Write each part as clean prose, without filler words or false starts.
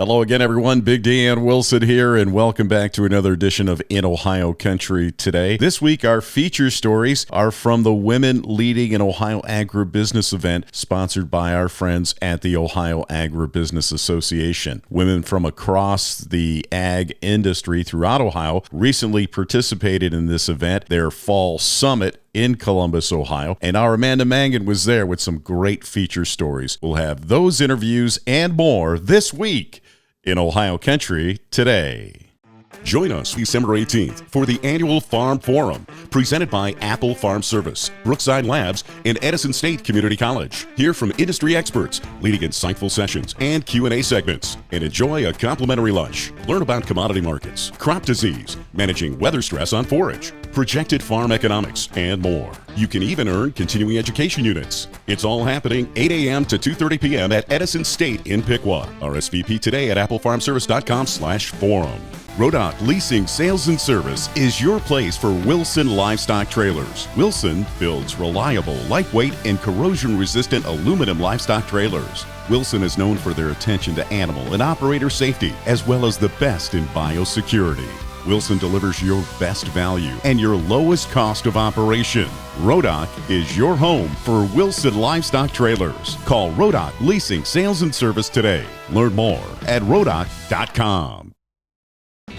Hello again, everyone. Big Dan Wilson here, and welcome back to another edition of In Ohio Country Today. This week, our feature stories are from the Women Leading an Ohio Agribusiness event sponsored by our friends at the Ohio Agribusiness Association. Women from across the ag industry throughout Ohio recently participated in this event, their Fall Summit in Columbus, Ohio, and our Amanda Mangan was there with some great feature stories. We'll have those interviews and more this week in Ohio Country Today. Join us December 18th for the annual Farm Forum, presented by Apple Farm Service, Brookside Labs, and Edison State Community College. Hear from industry experts, leading insightful sessions and Q&A segments, and enjoy a complimentary lunch. Learn about commodity markets, crop disease, managing weather stress on forage, projected farm economics, and more. You can even earn continuing education units. It's all happening 8 a.m. to 2:30 p.m. at Edison State in Piqua. RSVP today at applefarmservice.com/forum. Rodock Leasing Sales and Service is your place for Wilson livestock trailers. Wilson builds reliable, lightweight, and corrosion-resistant aluminum livestock trailers. Wilson is known for their attention to animal and operator safety, as well as the best in biosecurity. Wilson delivers your best value and your lowest cost of operation. Rodock is your home for Wilson livestock trailers. Call Rodock Leasing Sales and Service today. Learn more at rodock.com.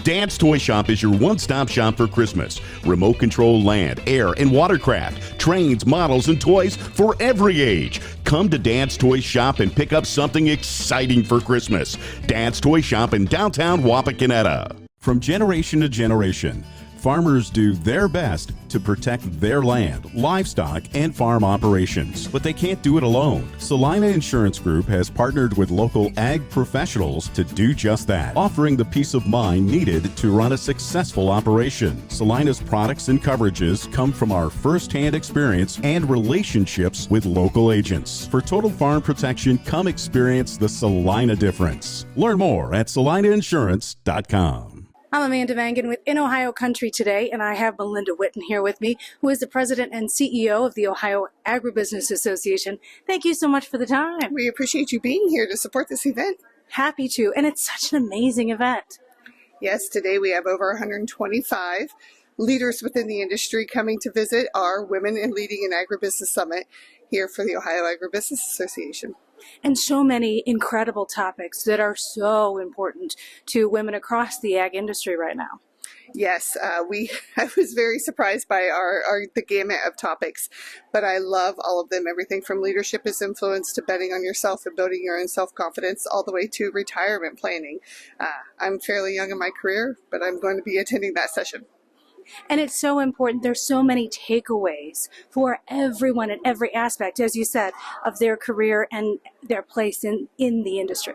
Dad's Toy Shop is your one-stop shop for Christmas. Remote control land, air, and watercraft, trains, models, and toys for every age. Come to Dad's Toy Shop and pick up something exciting for Christmas. Dad's Toy Shop in downtown Wapakoneta. From generation to generation, farmers do their best to protect their land, livestock, and farm operations, but they can't do it alone. Salina Insurance Group has partnered with local ag professionals to do just that, offering the peace of mind needed to run a successful operation. Salina's products and coverages come from our first-hand experience and relationships with local agents. For total farm protection, come experience the Salina difference. Learn more at salinainsurance.com. I'm Amanda Mangan with In Ohio Country Today, and I have Melinda Witten here with me, who is the president and CEO of the Ohio Agribusiness Association. Thank you so much for the time. We appreciate you being here to support this event. Happy to, and it's such an amazing event. Yes, today we have over 125 leaders within the industry coming to visit our Women in Leading an Agribusiness Summit here for the Ohio Agribusiness Association. And so many incredible topics that are so important to women across the ag industry right now. Yes, I was very surprised by the gamut of topics, but I love all of them. Everything from leadership as influence to betting on yourself and building your own self-confidence, all the way to retirement planning. I'm fairly young in my career, but I'm going to be attending that session. And it's so important. There's so many takeaways for everyone in every aspect, as you said, of their career and their place in the industry.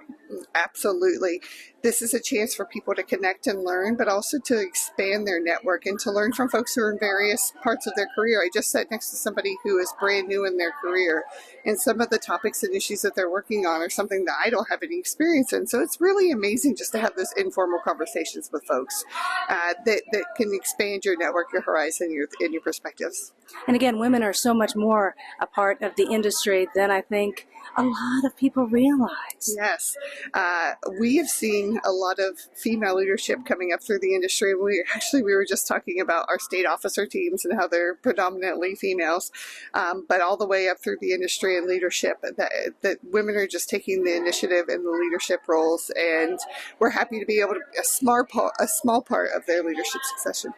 Absolutely. This is a chance for people to connect and learn, but also to expand their network and to learn from folks who are in various parts of their career. I just sat next to somebody who is brand new in their career, and some of the topics and issues that they're working on are something that I don't have any experience in. So it's really amazing just to have those informal conversations with folks that can expand your network, your horizon, and your perspectives. And again, women are so much more a part of the industry than I think a lot of people realize. Yes. We have seen a lot of female leadership coming up through the industry. We were just talking about our state officer teams and how they're predominantly females, but all the way up through the industry and leadership, that women are just taking the initiative in the leadership roles, and we're happy to be able to be a small part of their leadership succession.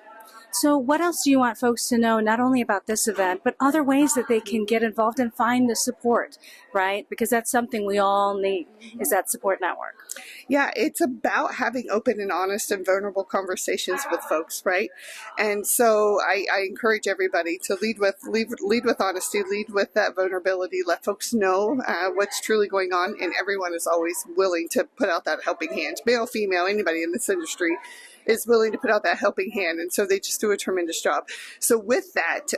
So what else do you want folks to know, not only about this event, but other ways that they can get involved and find the support, right? Because that's something we all need, is that support network. Yeah, it's about having open and honest and vulnerable conversations with folks, right? And so I encourage everybody to lead with honesty, lead with that vulnerability, let folks know what's truly going on, and everyone is always willing to put out that helping hand. Male, female, anybody in this industry is willing to put out that helping hand, and so they just do a tremendous job. So with that,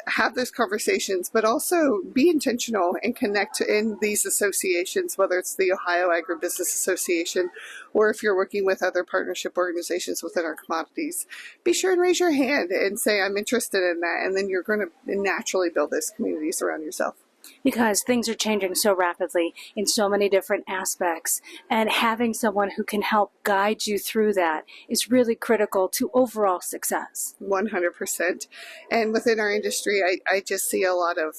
have those conversations, but also be intentional and connect in these associations, whether it's the Ohio Agribusiness Association or if you're working with other partnership organizations within our commodities. Be sure and raise your hand and say, I'm interested in that, and then you're going to naturally build those communities around yourself. because things are changing so rapidly in so many different aspects, and having someone who can help guide you through that is really critical to overall success. 100%. And within our industry, I just see a lot of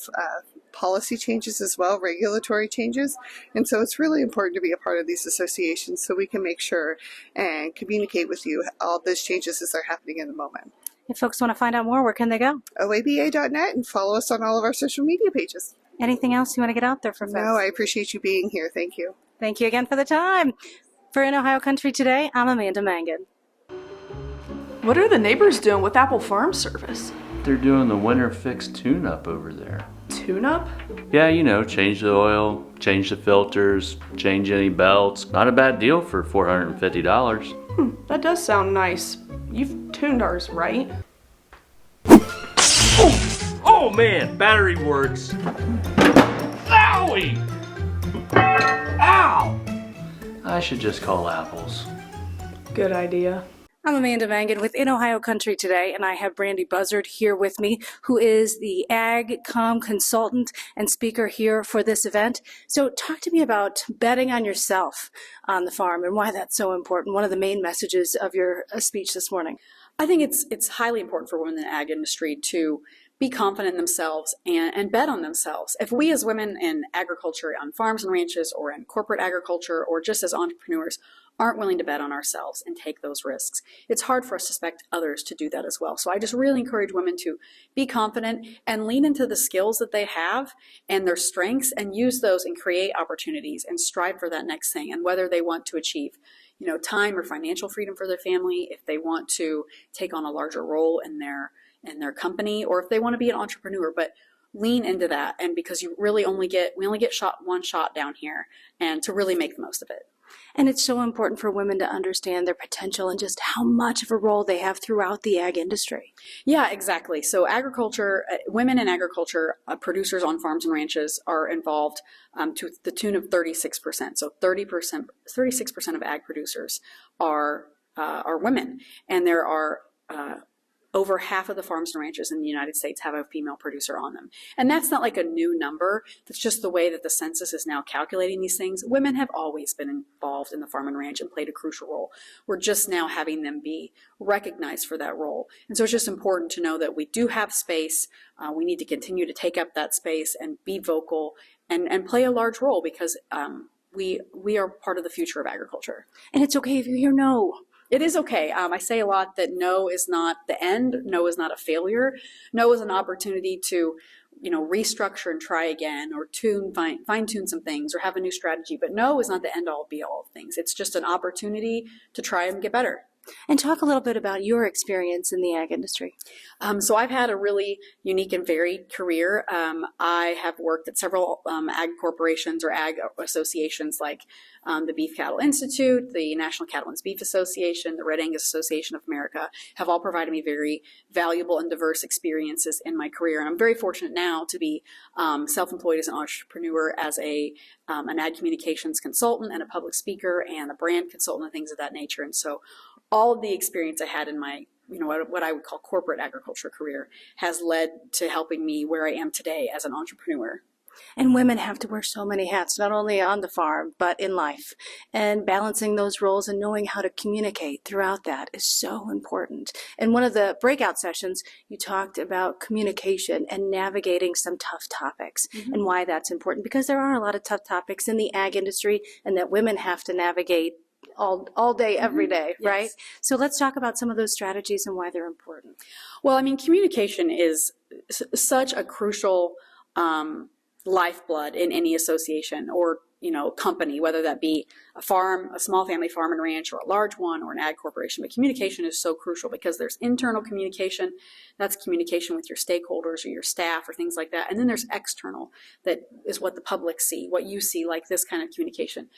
policy changes as well, regulatory changes. And so it's really important to be a part of these associations so we can make sure and communicate with you all those changes as they're happening in the moment. If folks want to find out more, where can they go? OABA.net, and follow us on all of our social media pages. Anything else you want to get out there for folks? No, I appreciate you being here. Thank you. Thank you again for the time. For In Ohio Country Today, I'm Amanda Mangan. What are the neighbors doing with Apple Farm Service? They're doing the winter fix tune-up over there. Tune-up? Yeah, change the oil, change the filters, change any belts. Not a bad deal for $450. That does sound nice. You've tuned ours, right? Oh man, battery works. Owie! Ow! I should just call Apple's. Good idea. I'm Amanda Mangan with In Ohio Country Today, and I have Brandi Buzzard here with me, who is the Ag Comm Consultant and Speaker here for this event. So talk to me about betting on yourself on the farm and why that's so important. One of the main messages of your speech this morning. I think it's highly important for women in the ag industry to be confident in themselves and bet on themselves. If we as women in agriculture, on farms and ranches, or in corporate agriculture, or just as entrepreneurs, aren't willing to bet on ourselves and take those risks, it's hard for us to expect others to do that as well. So I just really encourage women to be confident and lean into the skills that they have and their strengths and use those and create opportunities and strive for that next thing. And whether they want to achieve time or financial freedom for their family, if they want to take on a larger role in their company, or if they want to be an entrepreneur, but lean into that. And because we only get one shot down here, and to really make the most of it. And it's so important for women to understand their potential and just how much of a role they have throughout the ag industry. Yeah, exactly. So agriculture, women in agriculture, producers on farms and ranches are involved to the tune of 36%. So 36% of ag producers are women, and there are over half of the farms and ranches in the United States have a female producer on them. And that's not like a new number. That's just the way that the census is now calculating these things. Women have always been involved in the farm and ranch and played a crucial role. We're just now having them be recognized for that role. And so it's just important to know that we do have space. We need to continue to take up that space and be vocal and play a large role, because we are part of the future of agriculture. And it's okay if you hear no. It is okay. I say a lot that no is not the end. No is not a failure. No is an opportunity to, restructure and try again, or fine tune some things, or have a new strategy. But no is not the end all be all of things. It's just an opportunity to try and get better. And talk a little bit about your experience in the ag industry. So I've had a really unique and varied career. I have worked at several ag corporations or ag associations like the Beef Cattle Institute, the National Cattlemen's Beef Association, the Red Angus Association of America, have all provided me very valuable and diverse experiences in my career. And I'm very fortunate now to be self-employed as an entrepreneur, as an ag communications consultant and a public speaker and a brand consultant and things of that nature. And so all of the experience I had in my, what I would call corporate agriculture career has led to helping me where I am today as an entrepreneur. And women have to wear so many hats, not only on the farm, but in life. And balancing those roles and knowing how to communicate throughout that is so important. In one of the breakout sessions, you talked about communication and navigating some tough topics, and why that's important, because there are a lot of tough topics in the ag industry and that women have to navigate all day, every day, right? Yes. So let's talk about some of those strategies and why they're important. Well, communication is such a crucial lifeblood in any association or company, whether that be a farm, a small family farm and ranch, or a large one, or an ag corporation. But communication is so crucial, because there's internal communication, that's communication with your stakeholders or your staff or things like that. And then there's external, that is what the public see, what you see, like this kind of communication.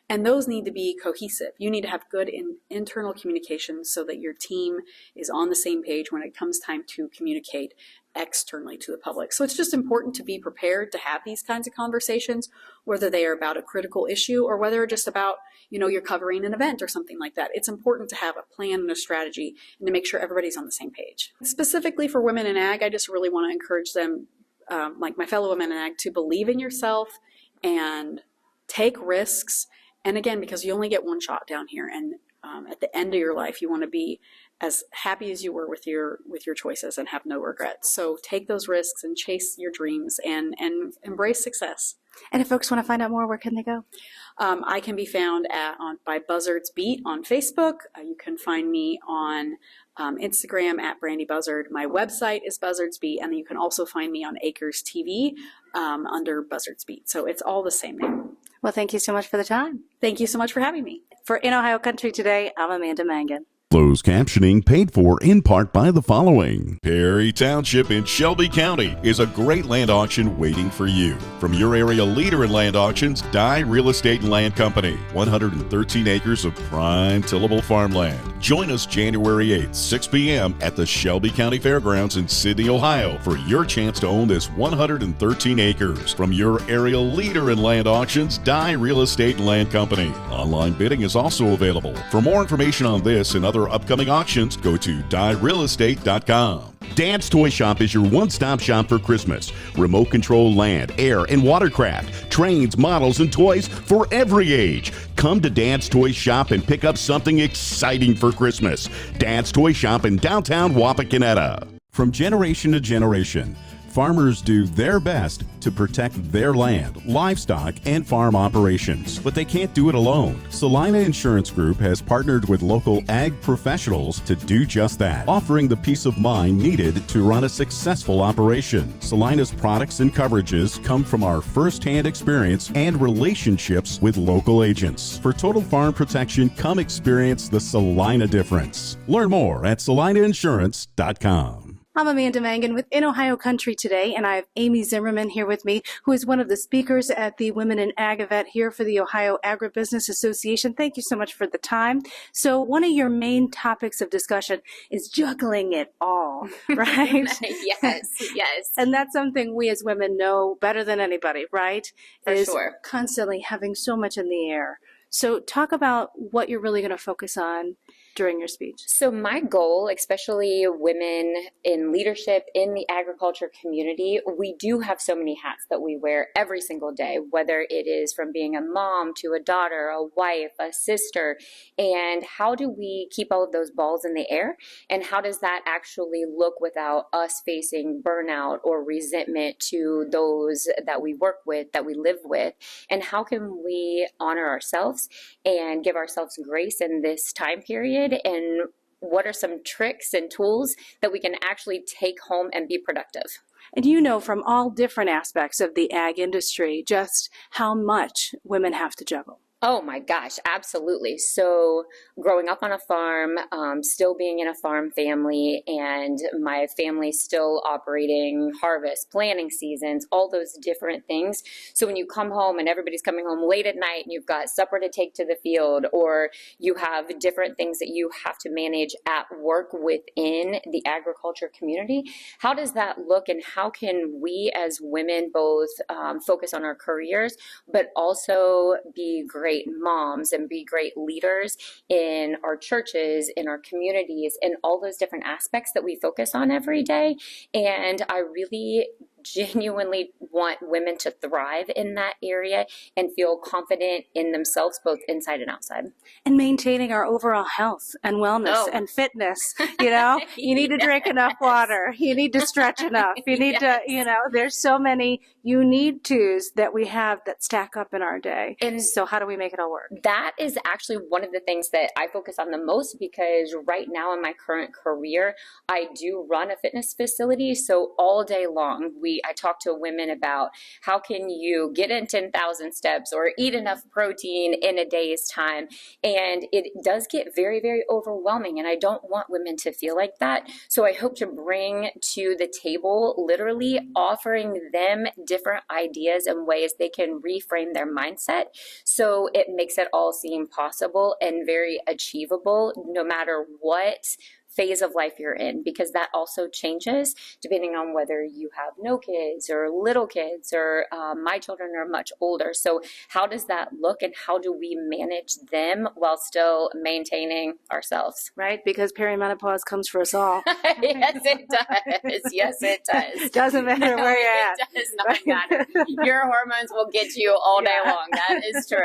And those need to be cohesive. You need to have good internal communication so that your team is on the same page when it comes time to communicate externally to the public. So it's just important to be prepared to have these kinds of conversations, whether they are about a critical issue or whether it's just about, you're covering an event or something like that. It's important to have a plan and a strategy and to make sure everybody's on the same page. Specifically for women in ag, I just really want to encourage them like my fellow women in ag, to believe in yourself and take risks. And again, because you only get one shot down here, and at the end of your life, you want to be as happy as you were with your choices and have no regrets. So take those risks and chase your dreams and embrace success. And if folks want to find out more, where can they go? I can be found by Buzzard's Beat on Facebook. You can find me on Instagram at Brandi Buzzard. My website is Buzzard's Beat, and you can also find me on Acres TV under Buzzard's Beat. So it's all the same name. Well, thank you so much for the time. Thank you so much for having me. For In Ohio Country Today, I'm Amanda Mangan. Closed captioning paid for in part by the following. Perry Township in Shelby County is a great land auction waiting for you. From your area leader in land auctions, Dye Real Estate and Land Company. 113 acres of prime tillable farmland. Join us January 8th, 6 p.m. at the Shelby County Fairgrounds in Sydney, Ohio for your chance to own this 113 acres. From your area leader in land auctions, Dye Real Estate and Land Company. Online bidding is also available. For more information on this and other upcoming auctions, go to dyerealestate.com. Dad's Toy Shop is your one-stop shop for Christmas. Remote control land, air, and watercraft, trains, models, and toys for every age. Come to Dad's Toy Shop and pick up something exciting for Christmas. Dad's Toy Shop in downtown Wapakoneta. From generation to generation, farmers do their best to protect their land, livestock, and farm operations. But they can't do it alone. Salina Insurance Group has partnered with local ag professionals to do just that, offering the peace of mind needed to run a successful operation. Salina's products and coverages come from our first-hand experience and relationships with local agents. For total farm protection, come experience the Salina difference. Learn more at salinainsurance.com. I'm Amanda Mangan with In Ohio Country Today, and I have Amy Zimmerman here with me, who is one of the speakers at the Women in Ag event here for the Ohio Agribusiness Association. Thank you so much for the time. So one of your main topics of discussion is juggling it all, right? Yes. And that's something we as women know better than anybody, right? For sure. Constantly having so much in the air. So talk about what you're really going to focus on during your speech. So my goal, especially women in leadership in the agriculture community, we do have so many hats that we wear every single day, whether it is from being a mom to a daughter, a wife, a sister. And how do we keep all of those balls in the air? And how does that actually look without us facing burnout or resentment to those that we work with, that we live with? And how can we honor ourselves and give ourselves grace in this time period? And what are some tricks and tools that we can actually take home and be productive? And you know from all different aspects of the ag industry just how much women have to juggle. Oh my gosh, absolutely. So growing up on a farm, still being in a farm family, and my family still operating harvest, planting seasons, all those different things. So when you come home and everybody's coming home late at night and you've got supper to take to the field, or you have different things that you have to manage at work within the agriculture community, how does that look, and how can we as women both focus on our careers, but also be great moms and be great leaders in our churches, in our communities, in all those different aspects that we focus on every day? And I really genuinely want women to thrive in that area and feel confident in themselves, both inside and outside. And maintaining our overall health and wellness and fitness, you know, you need to drink enough water. You need to stretch enough. You need to, you know, there's so many you need tos that we have that stack up in our day. And so how do we make it all work? That is actually one of the things that I focus on the most, because right now in my current career, I do run a fitness facility. So all day long, I talk to women about how can you get in 10,000 steps or eat enough protein in a day's time. And it does get very, very overwhelming. And I don't want women to feel like that. So I hope to bring to the table, literally offering them different ideas and ways they can reframe their mindset, so it makes it all seem possible and very achievable, no matter what phase of life you're in, because that also changes depending on whether you have no kids or little kids, or my children are much older. So how does that look, and how do we manage them while still maintaining ourselves? Right? Because perimenopause comes for us all. Yes, it does. Yes, it does. Doesn't matter where you're at. It does not matter. Your hormones will get you all day long. That is true.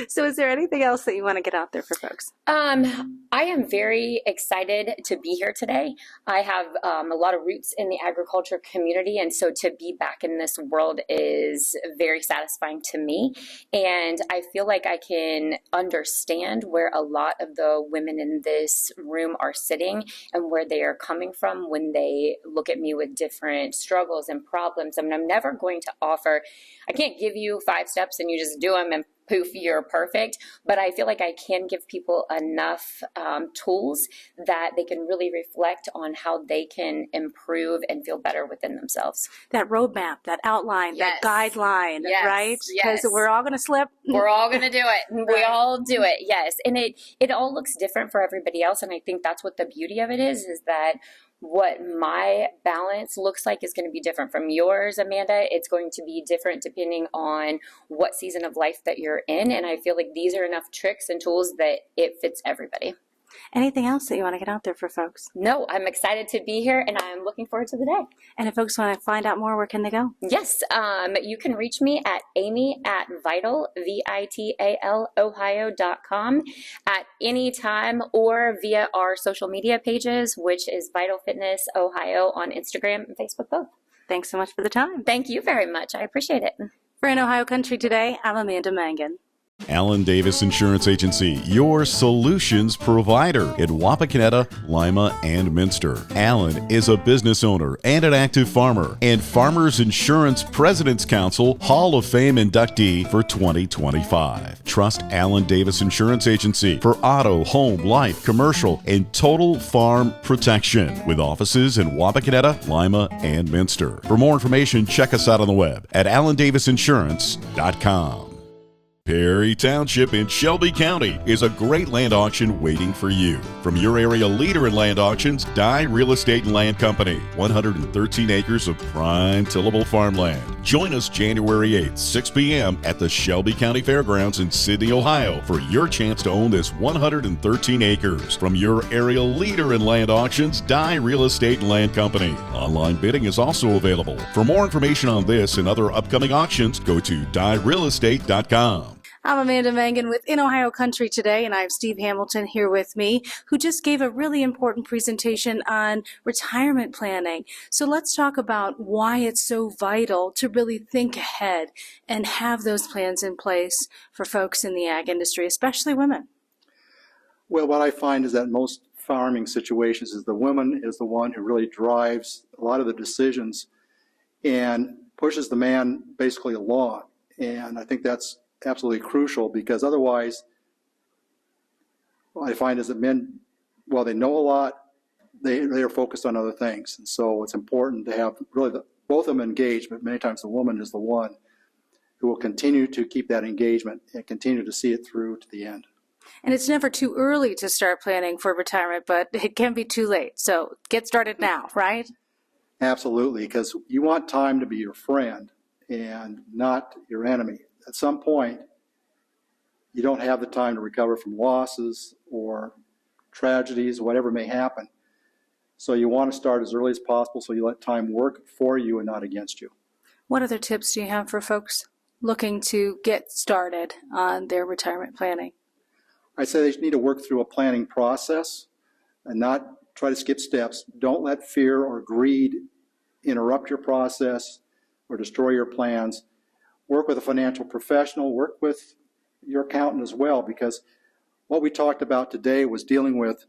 So is there anything else that you want to get out there for folks? I am very excited to be here today. I have a lot of roots in the agriculture community, and so to be back in this world is very satisfying to me. And I feel like I can understand where a lot of the women in this room are sitting and where they are coming from when they look at me with different struggles and problems. I mean, I'm never going to offer, I can't give you 5 steps and you just do them and poof, you're perfect. But I feel like I can give people enough tools that they can really reflect on how they can improve and feel better within themselves. That roadmap, that outline, Yes. that guideline, Yes. right? Because Yes. we're all going to slip. We're all going to do it. We all do it. Yes. And it all looks different for everybody else. And I think that's what the beauty of it is that what my balance looks like is going to be different from yours, Amanda. It's going to be different depending on what season of life that you're in. And I feel like these are enough tricks and tools that it fits everybody. Anything else that you want to get out there for folks? No, I'm excited to be here and I'm looking forward to the day. And if folks want to find out more, where can they go? Yes, you can reach me at amy@vital, VITAL, ohio.com at any time, or via our social media pages, which is Vital Fitness Ohio on Instagram and Facebook both. Thanks so much for the time. Thank you very much. I appreciate it. For In Ohio Country Today, I'm Amanda Mangan. Allen Davis Insurance Agency, your solutions provider in Wapakoneta, Lima, and Minster. Allen is a business owner and an active farmer, and Farmers Insurance President's Council Hall of Fame inductee for 2025. Trust Allen Davis Insurance Agency for auto, home, life, commercial, and total farm protection, with offices in Wapakoneta, Lima, and Minster. For more information, check us out on the web at allendavisinsurance.com. Perry Township in Shelby County is a great land auction waiting for you. From your area leader in land auctions, Dye Real Estate and Land Company, 113 acres of prime tillable farmland. Join us January 8th, 6 p.m. at the Shelby County Fairgrounds in Sydney, Ohio for your chance to own this 113 acres. From your area leader in land auctions, Dye Real Estate and Land Company. Online bidding is also available. For more information on this and other upcoming auctions, go to dyerealestate.com. I'm Amanda Mangan with In Ohio Country Today, and I have Steve Hamilton here with me, who just gave a really important presentation on retirement planning. So let's talk about why it's so vital to really think ahead and have those plans in place for folks in the ag industry, especially women. Well, what I find is that most farming situations is the woman is the one who really drives a lot of the decisions and pushes the man basically along. And I think that's absolutely crucial, because otherwise what I find is that men, while they know a lot, they are focused on other things. And so it's important to have really both of them engaged, but many times the woman is the one who will continue to keep that engagement and continue to see it through to the end. And it's never too early to start planning for retirement, but it can be too late. So get started now, right? Absolutely, because you want time to be your friend and not your enemy. At some point, you don't have the time to recover from losses or tragedies, whatever may happen. So you want to start as early as possible so you let time work for you and not against you. What other tips do you have for folks looking to get started on their retirement planning? I'd say they need to work through a planning process and not try to skip steps. Don't let fear or greed interrupt your process or destroy your plans. Work with a financial professional, work with your accountant as well, because what we talked about today was dealing with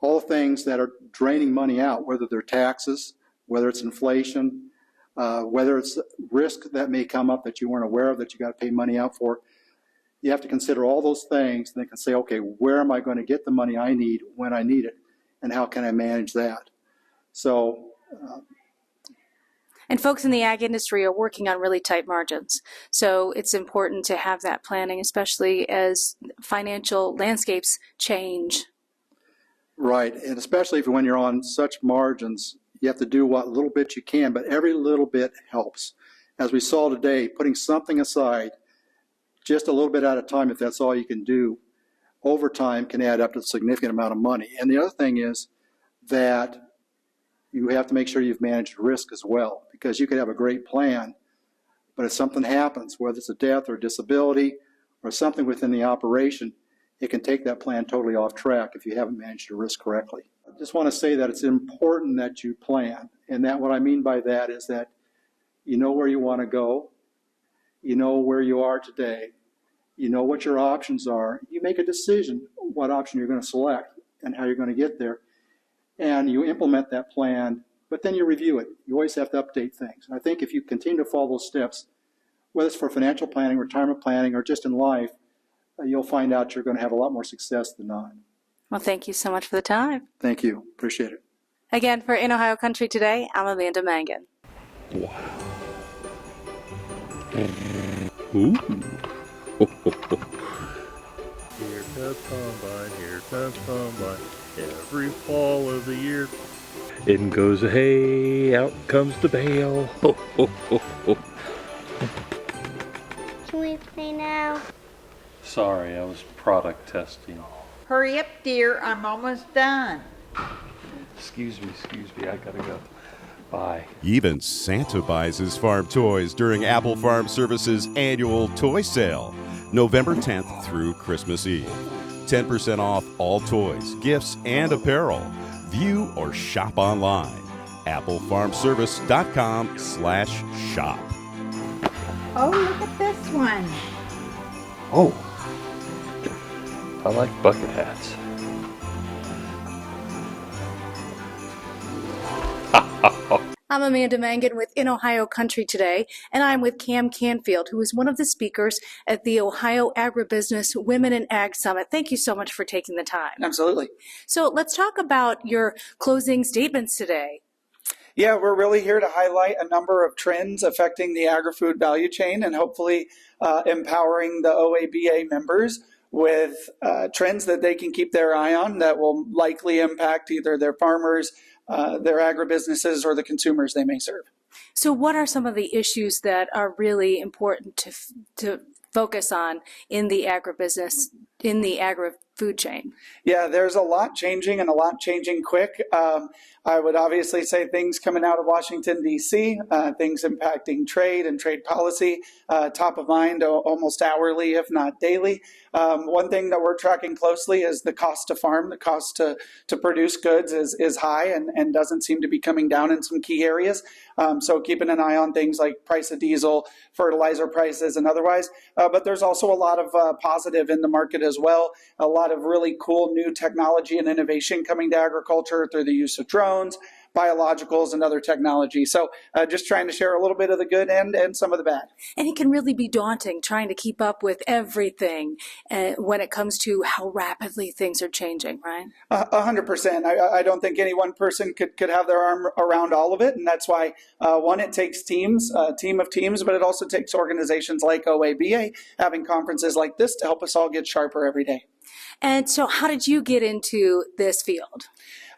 all things that are draining money out, whether they're taxes, whether it's inflation, whether it's risk that may come up that you weren't aware of that you got to pay money out for. You have to consider all those things, and then can say, okay, where am I going to get the money I need when I need it, and how can I manage that? So. And folks in the ag industry are working on really tight margins. So it's important to have that planning, especially as financial landscapes change. Right, and especially when you're on such margins, you have to do what little bit you can, but every little bit helps. As we saw today, putting something aside, just a little bit at a time, if that's all you can do, over time can add up to a significant amount of money. And the other thing is that you have to make sure you've managed risk as well, because you could have a great plan, but if something happens, whether it's a death or disability or something within the operation, it can take that plan totally off track if you haven't managed your risk correctly. I just want to say that it's important that you plan. And that what I mean by that is that you know where you want to go, you know where you are today, you know what your options are. You make a decision what option you're going to select and how you're going to get there. And you implement that plan, but then you review it. You always have to update things. And I think if you continue to follow those steps, whether it's for financial planning, retirement planning, or just in life, you'll find out you're going to have a lot more success than not. Well, thank you so much for the time. Thank you. Appreciate it. Again, for In Ohio Country Today, I'm Amanda Mangan. Wow. Ooh. Here comes combine, here comes combine, every fall of the year. In goes a hay, out comes the bale. Ho, ho, ho, ho. Can we play now? Sorry, I was product testing. Hurry up, dear, I'm almost done. Excuse me, I gotta go. Bye. Even Santa buys his farm toys during Apple Farm Services annual toy sale, November 10th through Christmas Eve. 10% off all toys, gifts, and apparel. View or shop online. applefarmservice.com/shop. Oh, look at this one. Oh, I like bucket hats. I'm Amanda Mangan with In Ohio Country Today, and I'm with Cam Canfield, who is one of the speakers at the Ohio Agribusiness Women in Ag Summit. Thank you so much for taking the time. Absolutely. So let's talk about your closing statements today. Yeah, we're really here to highlight a number of trends affecting the agri-food value chain and hopefully empowering the OABA members with trends that they can keep their eye on that will likely impact either their farmers, their agribusinesses, or the consumers they may serve. So what are some of the issues that are really important to focus on in the agribusiness, in the agri-food chain? Yeah, there's a lot changing and a lot changing quick. I would obviously say things coming out of Washington, D.C., things impacting trade and trade policy, top of mind almost hourly, if not daily. One thing that we're tracking closely is the cost to farm. The cost to produce goods is high and doesn't seem to be coming down in some key areas. So keeping an eye on things like price of diesel, fertilizer prices, and otherwise. But there's also a lot of positive in the market as well. A lot of really cool new technology and innovation coming to agriculture through the use of drones, biologicals, and other technology. So just trying to share a little bit of the good and some of the bad. And it can really be daunting trying to keep up with everything when it comes to how rapidly things are changing, right? 100%. I don't think any one person could have their arm around all of it. And that's why, one, it takes teams, a team of teams, but it also takes organizations like OABA having conferences like this to help us all get sharper every day. And so how did you get into this field?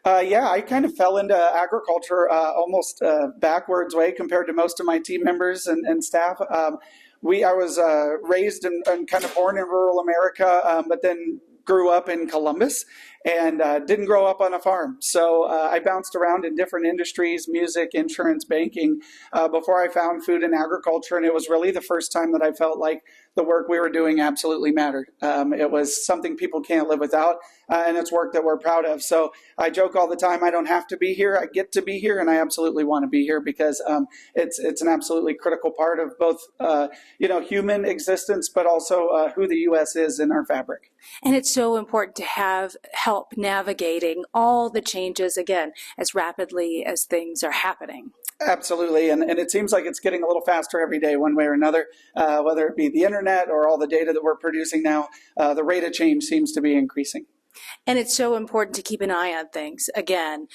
Yeah, I kind of fell into agriculture almost backwards way compared to most of my team members and staff. I was raised and kind of born in rural America, but then grew up in Columbus and didn't grow up on a farm. So I bounced around in different industries, music, insurance, banking, before I found food and agriculture. And it was really the first time that I felt like the work we were doing absolutely mattered. It was something people can't live without, and it's work that we're proud of. So I joke all the time, I don't have to be here, I get to be here, and I absolutely want to be here because it's an absolutely critical part of both human existence, but also who the U.S. is in our fabric. And it's so important to have help navigating all the changes, again, as rapidly as things are happening. Absolutely, and it seems like it's getting a little faster every day one way or another, whether it be the internet or all the data that we're producing now, the rate of change seems to be increasing. And it's so important to keep an eye on things, again,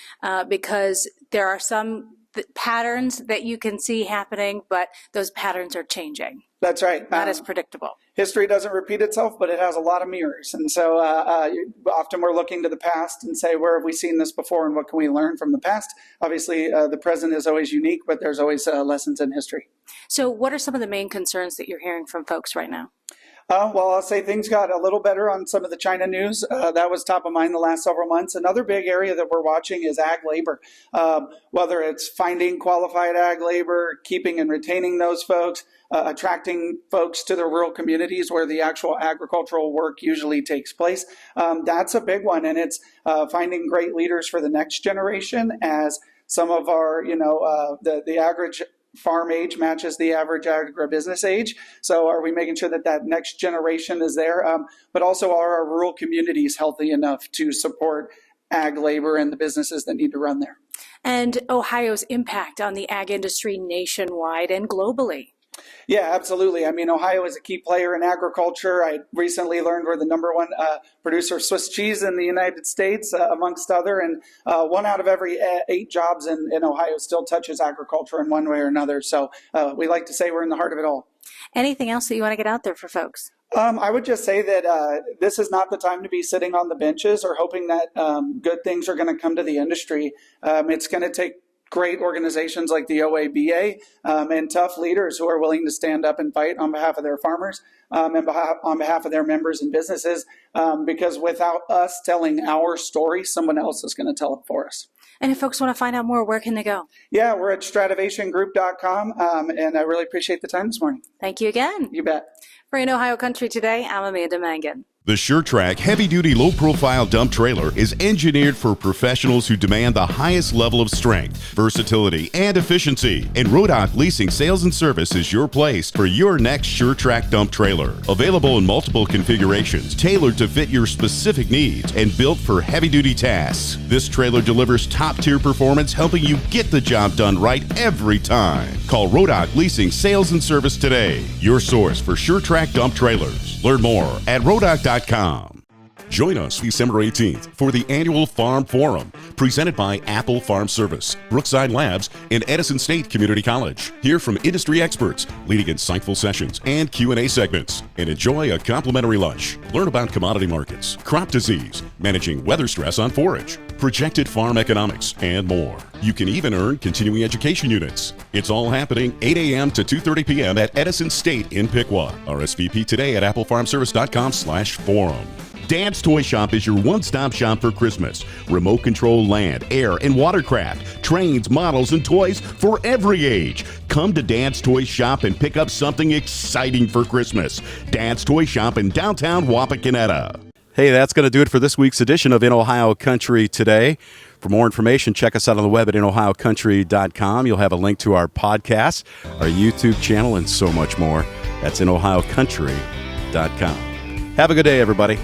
because there are some the patterns that you can see happening, but those patterns are changing. That's right. Not as predictable. History doesn't repeat itself, but it has a lot of mirrors. And so often we're looking to the past and say, where have we seen this before and what can we learn from the past? Obviously, the present is always unique, but there's always lessons in history. So what are some of the main concerns that you're hearing from folks right now? Well, I'll say things got a little better on some of the China news. That was top of mind the last several months. Another big area that we're watching is ag labor, whether it's finding qualified ag labor, keeping and retaining those folks, attracting folks to the rural communities where the actual agricultural work usually takes place. That's a big one, and it's finding great leaders for the next generation as some of our, the average farm age matches the average agribusiness age. So are we making sure that that next generation is there? But also are our rural communities healthy enough to support ag labor and the businesses that need to run there? And Ohio's impact on the ag industry nationwide and globally. Yeah, absolutely. I mean, Ohio is a key player in agriculture. I recently learned we're the number one producer of Swiss cheese in the United States, amongst other. And 1 out of every 8 jobs in Ohio still touches agriculture in one way or another. So we like to say we're in the heart of it all. Anything else that you want to get out there for folks? I would just say that this is not the time to be sitting on the benches or hoping that good things are going to come to the industry. It's going to take great organizations like the OABA and tough leaders who are willing to stand up and fight on behalf of their farmers and on behalf of their members and businesses, because without us telling our story, someone else is going to tell it for us. And if folks want to find out more, where can they go? Yeah, we're at strativationgroup.com, and I really appreciate the time this morning. Thank you again. You bet. For In Ohio Country Today, I'm Amanda Mangan. The SureTrack heavy-duty, low-profile dump trailer is engineered for professionals who demand the highest level of strength, versatility, and efficiency. And Rodock Leasing Sales and Service is your place for your next SureTrack dump trailer. Available in multiple configurations, tailored to fit your specific needs, and built for heavy-duty tasks. This trailer delivers top-tier performance, helping you get the job done right every time. Call Rodock Leasing Sales and Service today, your source for SureTrack dump trailers. Learn more at rodock.com. Join us December 18th for the annual Farm Forum, presented by Apple Farm Service, Brookside Labs, and Edison State Community College. Hear from industry experts, leading insightful sessions and Q&A segments, and enjoy a complimentary lunch. Learn about commodity markets, crop disease, managing weather stress on forage, projected farm economics, and more. You can even earn continuing education units. It's all happening 8 a.m. to 2:30 p.m. at Edison State in Piqua. RSVP today at applefarmservice.com/forum. Dad's Toy Shop is your one-stop shop for Christmas. Remote control land, air, and watercraft, trains, models, and toys for every age. Come to Dad's Toy Shop and pick up something exciting for Christmas. Dad's Toy Shop in downtown Wapakoneta. Hey, that's going to do it for this week's edition of In Ohio Country Today. For more information, check us out on the web at inohiocountry.com. You'll have a link to our podcast, our YouTube channel, and so much more. That's inohiocountry.com. Have a good day, everybody.